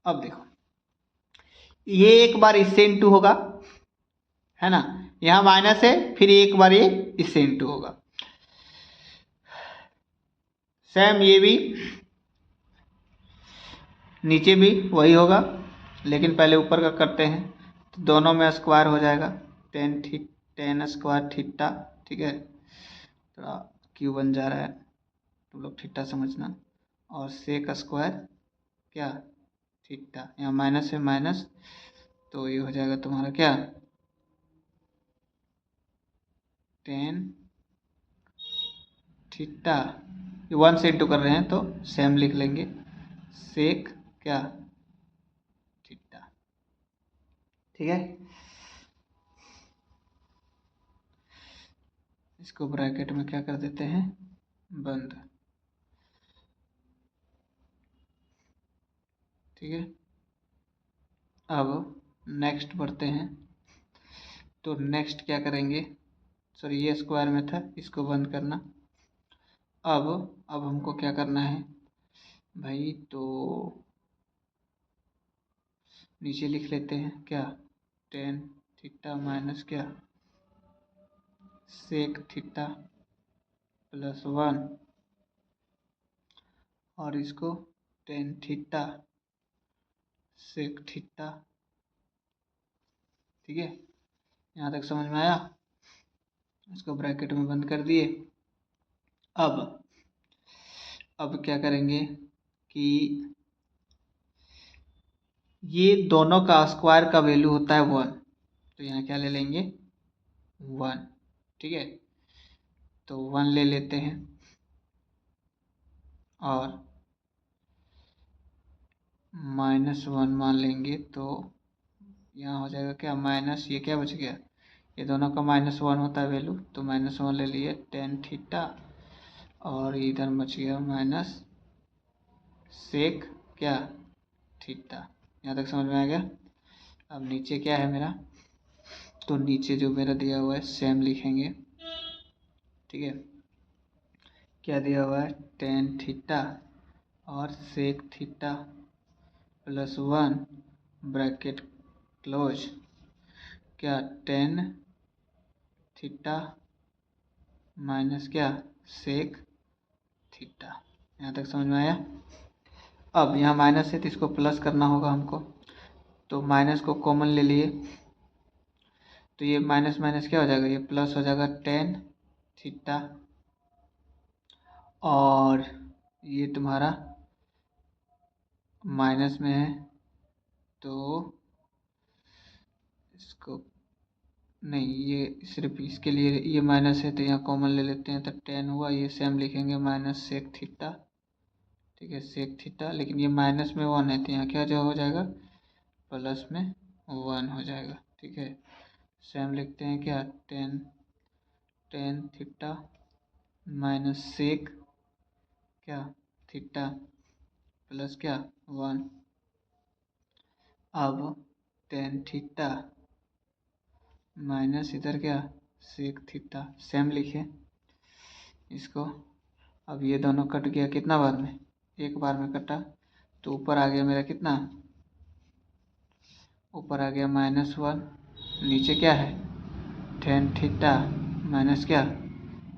अब देखो ये एक बार इससे इंटू होगा, है ना, यहाँ माइनस है, फिर एक बार ये इससे इंटू होगा, सेम ये भी नीचे भी वही होगा, लेकिन पहले ऊपर का करते हैं, तो दोनों में स्क्वायर हो जाएगा, टेन स्क्वायर थीटा, ठीक है, थोड़ा क्यू बन जा रहा है, तुम लोग थीटा समझना, और सेक स्क्वायर क्या थीटा, यहाँ माइनस है माइनस, तो ये हो जाएगा तुम्हारा क्या टेन थीटा, ये 1 से इंटू कर रहे हैं तो सेम लिख लेंगे, सेक क्या थीटा, ठीक है। इसको ब्रैकेट में क्या कर देते हैं, बंद, ठीक है। अब नेक्स्ट बढ़ते हैं, तो नेक्स्ट क्या करेंगे, सॉरी ये स्क्वायर में था, इसको बंद करना। अब हमको क्या करना है भाई, तो नीचे लिख लेते हैं क्या टेन थीटा माइनस क्या सेक थीटा प्लस 1, और इसको टेन थीटा सेक थीटा, ठीक है, यहाँ तक समझ में आया। इसको ब्रैकेट में बंद कर दिए। अब क्या करेंगे कि ये दोनों का स्क्वायर का वैल्यू होता है 1, तो यहाँ क्या ले लेंगे 1, ठीक है, तो 1 ले लेते हैं, और -1 मान लेंगे, तो यहाँ हो जाएगा क्या माइनस, ये क्या बच गया, ये दोनों का -1 होता है वैल्यू, तो -1 ले लिए टेन थीटा, और इधर बच गया माइनस सेक क्या थीटा। यहाँ तक समझ में आ गया। अब नीचे क्या है मेरा, तो नीचे जो मेरा दिया हुआ है सेम लिखेंगे, ठीक है, क्या दिया हुआ है टेन थीटा और sec theta plus 1 bracket close, क्या टेन थीटा माइनस क्या सेक थीटा। यहाँ तक समझ में आया। अब यहाँ माइनस है तो इसको प्लस करना होगा हमको, तो माइनस को कॉमन ले लिए, तो ये माइनस माइनस क्या हो जाएगा, ये प्लस हो जाएगा टेन थीटा, और ये तुम्हारा माइनस में है, तो इसको नहीं, ये सिर्फ इसके लिए ये माइनस है, तो यहाँ कॉमन ले लेते हैं, तो टेन हुआ, ये सेम लिखेंगे माइनस सेक थीटा, ठीक है, सेक थीटा, लेकिन ये माइनस में 1 है, तो यहाँ क्या जो हो जाएगा प्लस में 1 हो जाएगा, ठीक है, सेम लिखते हैं क्या टेन थीटा माइनस सेक क्या थीटा प्लस क्या 1, अब टेन थीटा माइनस इधर क्या सेक थीटा, सेम लिखे इसको। अब ये दोनों कट गया कितना बार में, एक बार में कटा, तो ऊपर आ गया मेरा कितना, ऊपर आ गया -1, नीचे क्या है टेन थीटा माइनस क्या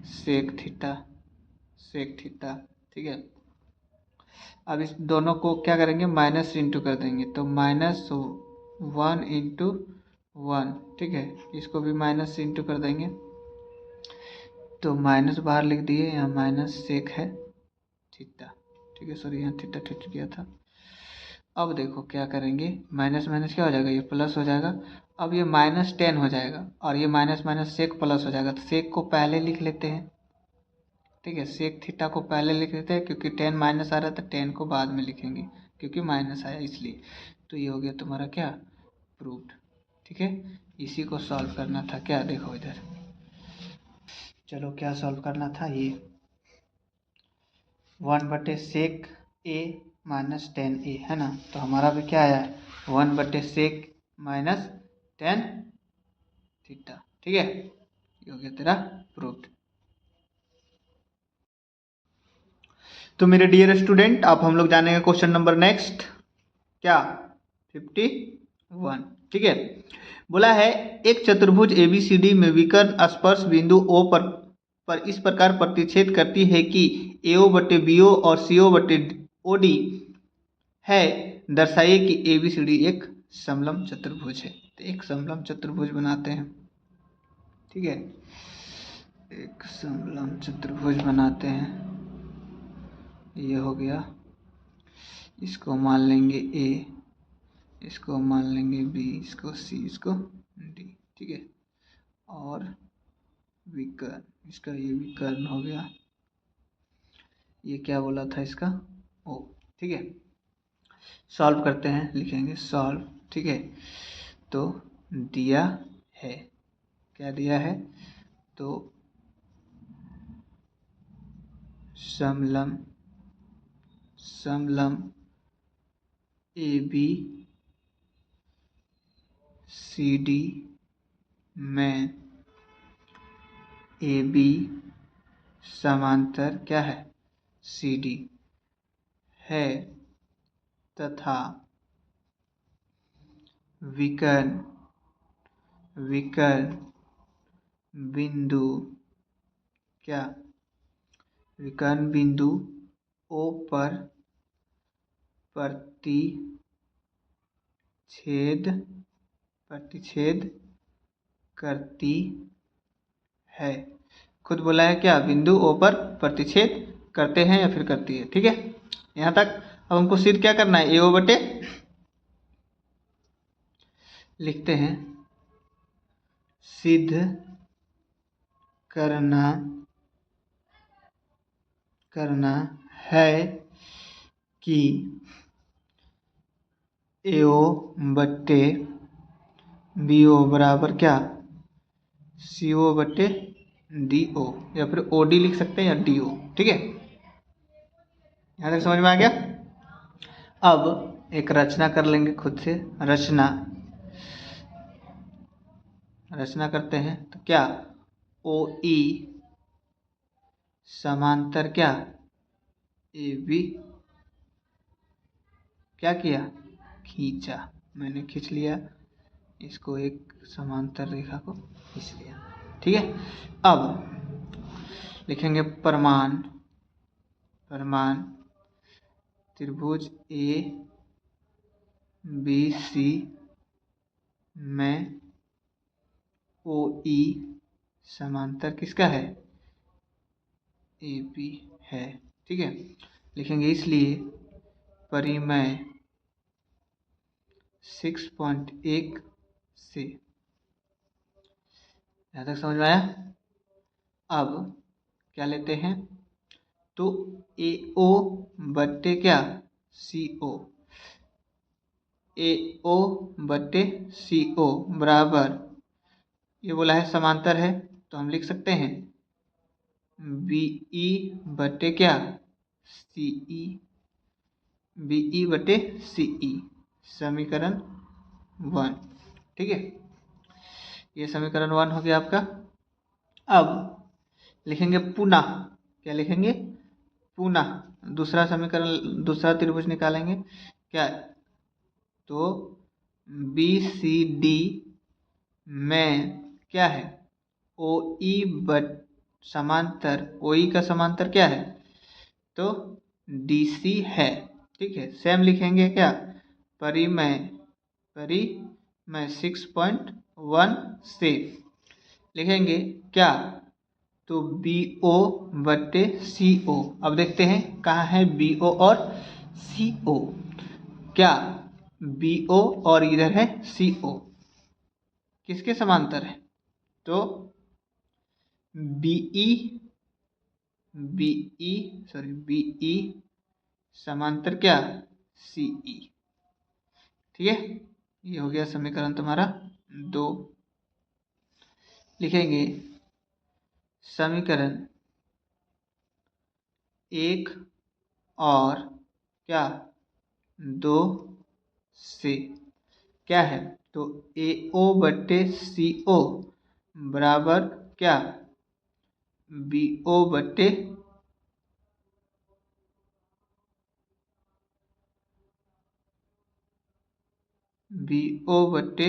सेक थीटा, सेक थीटा। ठीक है, अब इस दोनों को क्या करेंगे माइनस इंटू कर देंगे, तो -1 इंटू 1। ठीक है, इसको भी माइनस इंटू कर देंगे, तो माइनस बाहर लिख दिए, यहाँ माइनस सेक है थीटा। ठीक है, सॉरी यहाँ थीटा ठिट गया था। अब देखो क्या करेंगे, माइनस माइनस क्या हो जाएगा, ये प्लस हो जाएगा। अब ये -10 हो जाएगा और ये माइनस माइनस सेक प्लस हो जाएगा, तो सेक को पहले लिख लेते हैं। ठीक है, सेक थीटा को पहले लिख लेते हैं क्योंकि 10 माइनस आ रहा था, 10 को बाद में लिखेंगे क्योंकि माइनस आया इसलिए। तो ये हो गया तुम्हारा क्या प्रूव्ड। ठीक है, इसी को सॉल्व करना था। क्या देखो इधर, चलो क्या सॉल्व करना था, ये 1/सेक ए माइनस 10a है ना, तो हमारा भी क्या आया 1/सेक माइनस 10 थीटा। ठीक है, ये हो गया तेरा प्रूव्ड। तो मेरे डियर स्टूडेंट, अब हम लोग जानेंगे क्वेश्चन नंबर नेक्स्ट, क्या 51। ठीक है, बोला है एक चतुर्भुज ABCD में विकर्ण स्पर्श बिंदु O पर इस प्रकार प्रतिच्छेद करती है कि AO/BO और CO/OD है, दर्शाइए कि ABCD एक समलंब चतुर्भुज है। तो एक समलंब चतुर्भुज बनाते हैं। ठीक है, एक समलंब चतुर्भुज बनाते हैं, ये हो गया, इसको मान लेंगे A, इसको मान लेंगे B, इसको C, इसको D। ठीक है, और विकर्ण, इसका ये विकर्ण हो गया, ये क्या बोला था इसका O। ठीक है, सॉल्व करते हैं, लिखेंगे सॉल्व। ठीक है, तो दिया है, क्या दिया है, तो समलंब ABCD में AB समांतर क्या है CD है तथा विकर्ण बिंदु क्या, विकर्ण बिंदु O पर प्रतिच्छेद करती है। खुद बोला है क्या, बिंदु O पर प्रतिच्छेद करते हैं या फिर करती है। ठीक है, यहाँ तक। अब हमको सिद्ध क्या करना है, AO बटे, लिखते हैं सिद्ध करना है कि AO बटे BO बराबर क्या CO बटे DO, या फिर OD लिख सकते हैं या DO। ठीक है, यहाँ तक समझ में आ गया। अब एक रचना कर लेंगे खुद से, रचना करते हैं, तो क्या OE समांतर क्या AB, क्या किया खींचा, मैंने खींच लिया इसको, एक समांतर रेखा को खींच लिया। ठीक है, अब लिखेंगे प्रमाण त्रिभुज ABC में OE समांतर किसका है AB है। ठीक है, लिखेंगे इसलिए परिमेय 6.1 से, यहाँ तक समझ में आया। अब क्या लेते हैं, तो AO बटे क्या CO, AO बटे CO बराबर, ये बोला है समांतर है, तो हम लिख सकते हैं BE बटे क्या CE, BE बटे CE, समीकरण 1। ठीक है, ये समीकरण 1 हो गया आपका। अब लिखेंगे पुनः, क्या लिखेंगे? पुनः दूसरा समीकरण, दूसरा त्रिभुज निकालेंगे क्या? तो बी सी डी में क्या है? ओ ई बट समांतर, ओ ई का समांतर क्या है? तो डी सी है। ठीक है, सेम लिखेंगे क्या? परिमेय 6.1 से लिखेंगे क्या? तो बी ओ बट्टे सी ओ। अब देखते हैं कहाँ है बी ओ और सी ओ। क्या बी ओ और इधर है सी ओ, किसके समांतर है? तो बीई बीई समांतर क्या? सीई। ठीक है, ये हो गया समीकरण तुम्हारा 2। लिखेंगे समीकरण 1 और क्या 2 से क्या है? तो ए ओ बट्टे सी ओ बराबर क्या? बी ओ बट्टे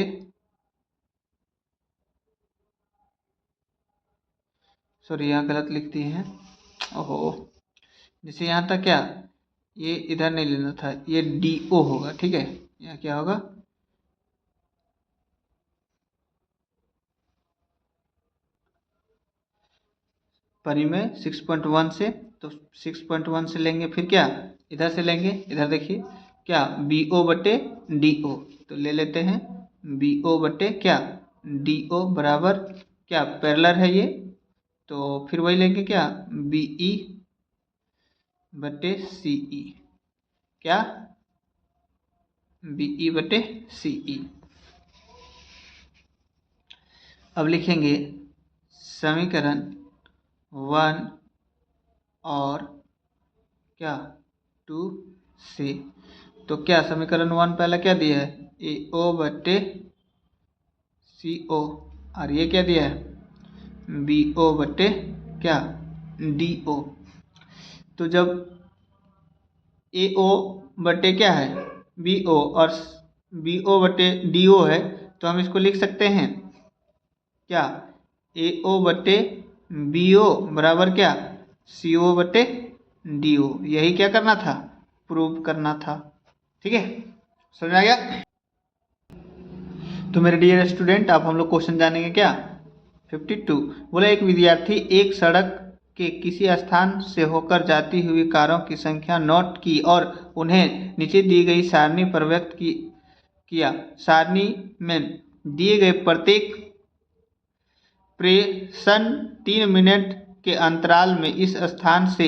सॉरी यहाँ गलत लिख दिए हैं, ओहो। जैसे यहाँ तक क्या, ये इधर नहीं लेना था, ये डी ओ होगा। ठीक है, यहाँ क्या होगा? परिमेय 6.1 से, तो 6.1 से लेंगे, फिर क्या इधर से लेंगे, इधर देखिए क्या बी ओ बटे डी ओ, तो ले लेते हैं बी ओ बटे क्या डी ओ बराबर क्या पैरेलल है ये, तो फिर वही लेंगे क्या बी ई बटे सी ई, क्या बी ई बटे सी ई। अब लिखेंगे समीकरण 1 और क्या 2 से, तो क्या समीकरण 1 पहला क्या दिया है? ए ओ बटे सी ओ, और ये क्या दिया है? बी ओ बटे क्या डी ओ। तो जब ए ओ बटे क्या है बी ओ और बी ओ बटे डी ओ है, तो हम इसको लिख सकते हैं क्या ए ओ बटे बी ओ बराबर क्या सी ओ बटे डी ओ। यही क्या करना था? प्रूव करना था। ठीक है, समझ आ गया? तो मेरे डियर स्टूडेंट, अब हम लोग क्वेश्चन जानेंगे क्या 52। बोला एक विद्यार्थी एक सड़क के किसी स्थान से होकर जाती हुई कारों की संख्या नोट की और उन्हें नीचे दी गई सारणी पर व्यक्त किया। सारणी में दिए गए प्रत्येक प्रेषण 3 मिनट के अंतराल में इस स्थान से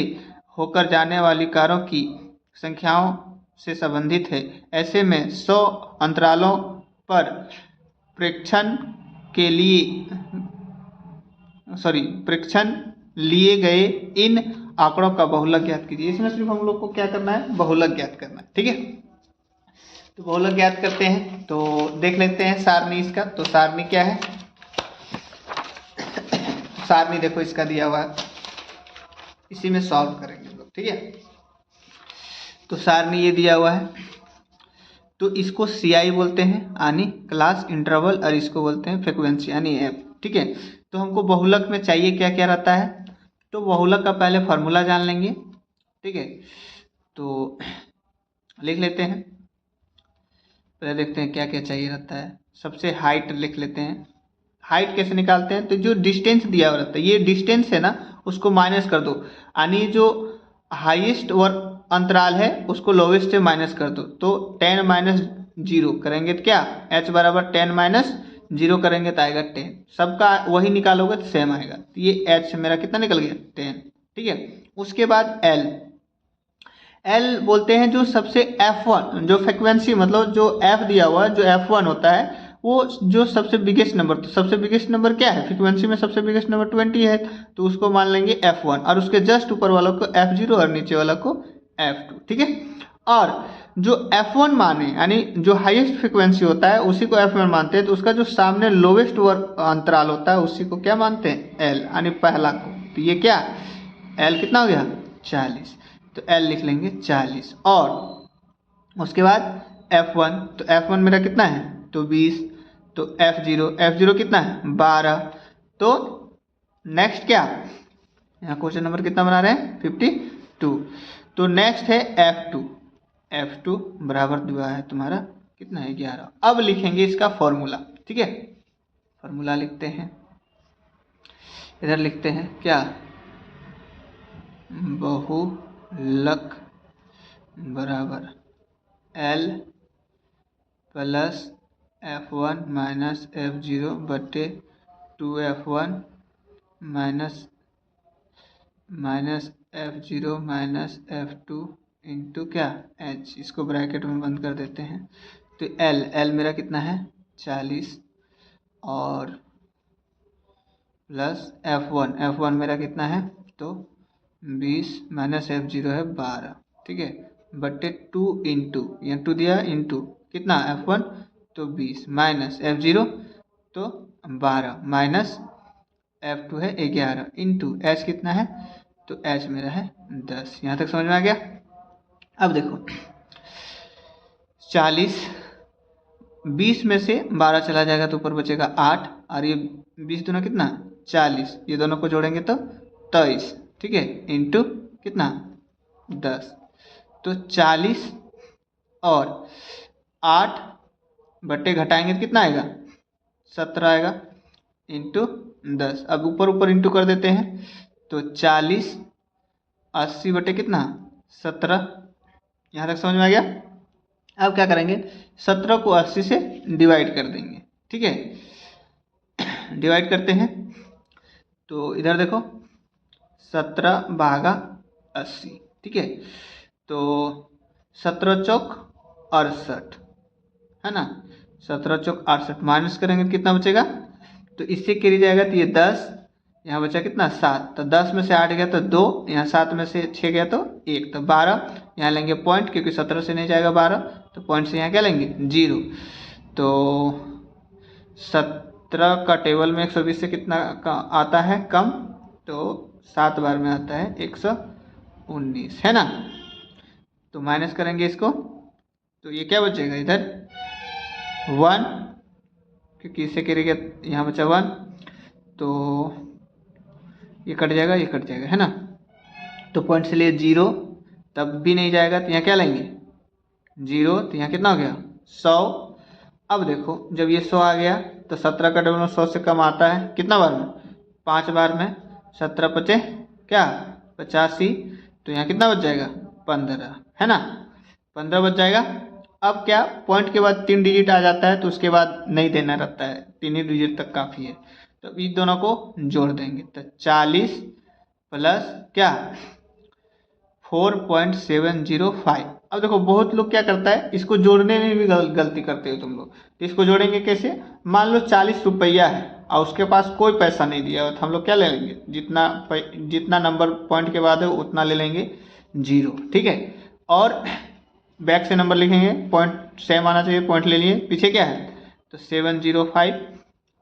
होकर जाने वाली कारों की संख्याओं से संबंधित है। ऐसे में 100 अंतरालों पर प्रेक्षण लिए गए इन आंकड़ों का बहुलक ज्ञात कीजिए। इसमें सिर्फ हम लोग को क्या करना है? बहुलक ज्ञात करना है। ठीक है, तो बहुलक ज्ञात करते हैं, तो देख लेते हैं सारणी इसका। तो सारणी क्या है? सारणी देखो इसका दिया हुआ है, इसी में सॉल्व करेंगे लोग। ठीक है, तो सारणी ये दिया हुआ है, तो इसको CI बोलते हैं यानी क्लास इंटरवल, और इसको बोलते हैं फ्रीक्वेंसी यानी एफ। ठीक है, तो हमको बहुलक में चाहिए क्या क्या रहता है? तो बहुलक का पहले फॉर्मूला जान लेंगे। ठीक है, तो लिख लेते हैं, पहले देखते हैं क्या क्या चाहिए रहता है। सबसे हाइट लिख लेते हैं। हाइट कैसे निकालते हैं? तो जो डिस्टेंस दिया हुआ रहता है, ये डिस्टेंस है ना, उसको माइनस कर दो, यानी जो हाईएस्ट और अंतराल है उसको लोवेस्ट से माइनस कर दो, तो 10 माइनस 0 करेंगे तो क्या h बराबर 10 माइनस 0 करेंगे तो आएगा 10। सबका वही निकालोगे तो सेम आएगा, तो ये h मेरा कितना निकल गया 10। ठीक है, उसके बाद L बोलते हैं जो सबसे F1 जो फ्रिक्वेंसी, मतलब जो F दिया हुआ है, जो F1 होता है वो जो सबसे बिगेस्ट नंबर, तो सबसे बिगेस्ट नंबर क्या है फ्रीक्वेंसी में? सबसे बिगेस्ट नंबर 20 है, तो उसको मान लेंगे F1, और उसके जस्ट ऊपर वालों को F0 और नीचे वाला को F2। ठीक है, और जो F1 माने यानी जो हाईएस्ट फ्रिक्वेंसी होता है उसी को F1 मानते हैं, तो उसका जो सामने लोवेस्ट अंतराल होता है उसी को क्या मानते हैं, L, यानी पहला को। तो ये क्या, L कितना हो गया 40, तो L लिख लेंगे 40। और उसके बाद F1, तो F1 मेरा कितना है तो 20, तो F0 कितना है 12। तो नेक्स्ट क्या, यहाँ क्वेश्चन नंबर कितना बना रहे हैं 52। तो नेक्स्ट है F2 बराबर दिया है तुम्हारा कितना है 11। अब लिखेंगे इसका फॉर्मूला, ठीक है। फॉर्मूला लिखते हैं, इधर लिखते हैं क्या, बहुलक बराबर L plus F1 minus F0 बटे 2F1 minus F0 minus F2 into क्या H, इसको ब्रैकेट में बंद कर देते हैं। तो L मेरा कितना है 40 और प्लस F1 मेरा कितना है तो 20 माइनस F0 है 12, ठीक है, बटे 2 इंटू, यहाँ 2 दिया इंटू कितना F1 तो 20 माइनस F0 तो 12 माइनस F2 है 11 इंटू H कितना है तो H मेरा है 10। यहाँ तक समझ में आ गया। अब देखो 40, 20 में से 12 चला जाएगा तो ऊपर बचेगा 8, और ये 20 दोनों कितना 40, ये दोनों को जोड़ेंगे तो 23, ठीक है, इंटू कितना 10। तो 40 और 8 बट्टे घटाएंगे तो कितना आएगा 17 आएगा, इंटू 10। अब ऊपर ऊपर इंटू कर देते हैं, तो 40 80 बटे कितना 17। यहाँ तक समझ में आ गया। अब क्या करेंगे 17 को 80 से डिवाइड कर देंगे, ठीक है। डिवाइड करते हैं तो इधर देखो 17 भागा 80, ठीक है, तो 17 चौक 68 है ना, 17 चौक 68 माइनस करेंगे तो कितना बचेगा, तो इससे कैरी जाएगा तो ये 10, यहाँ बचा कितना 7, तो 10 में से 8 गया तो 2, यहाँ 7 में से 6 गया तो 1, तो 12, यहाँ लेंगे पॉइंट क्योंकि 17 से नहीं जाएगा 12, तो पॉइंट से यहाँ क्या लेंगे 0। तो 17 का टेबल में 120 से कितना का आता है कम, तो 7 बार में आता है 119, है ना। तो माइनस करेंगे इसको तो ये क्या बचेगा इधर 1, क्योंकि इससे करेंगे यहाँ बचा 1, तो ये कट जाएगा ये कट जाएगा, है ना। तो पॉइंट से लिए 0, तब भी नहीं जाएगा तो यहाँ क्या लेंगे 0, तो यहाँ कितना हो गया 100। अब देखो जब ये 100 आ गया तो 17 का टेबल में 100 से कम आता है कितना बार में 5 बार में, 17 पचे क्या 85, तो यहाँ कितना बच जाएगा 15, है ना, 15 बच जाएगा। अब क्या पॉइंट के बाद 3 डिजिट आ जाता है तो उसके बाद नहीं देना रहता है, 3 ही डिजिट तक काफ़ी है। तो इन दोनों को जोड़ देंगे तो 40 प्लस क्या 4.705। अब देखो बहुत लोग क्या करता है इसको जोड़ने में भी गलती करते हो तुम लोग। तो इसको जोड़ेंगे कैसे, मान लो 40 रुपया है और उसके पास कोई पैसा नहीं दिया तो हम लोग क्या ले लेंगे, जितना नंबर पॉइंट के बाद है उतना ले लेंगे 0, ठीक है। और बैक से नंबर लिखेंगे, पॉइंट सेम आना चाहिए, पॉइंट ले लिए, पीछे क्या है तो 705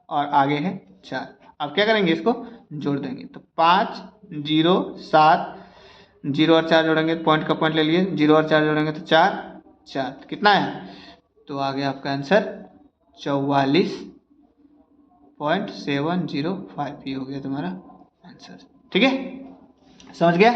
और आगे है 4। अब क्या करेंगे इसको जोड़ देंगे तो 5 0 7, 0 और 4 जोड़ेंगे पॉइंट का पॉइंट ले लिए, 0 और 4 जोड़ेंगे तो 4 4, कितना है तो आ गया आपका आंसर 44.705, ये हो गया तुम्हारा आंसर, ठीक है, समझ गया।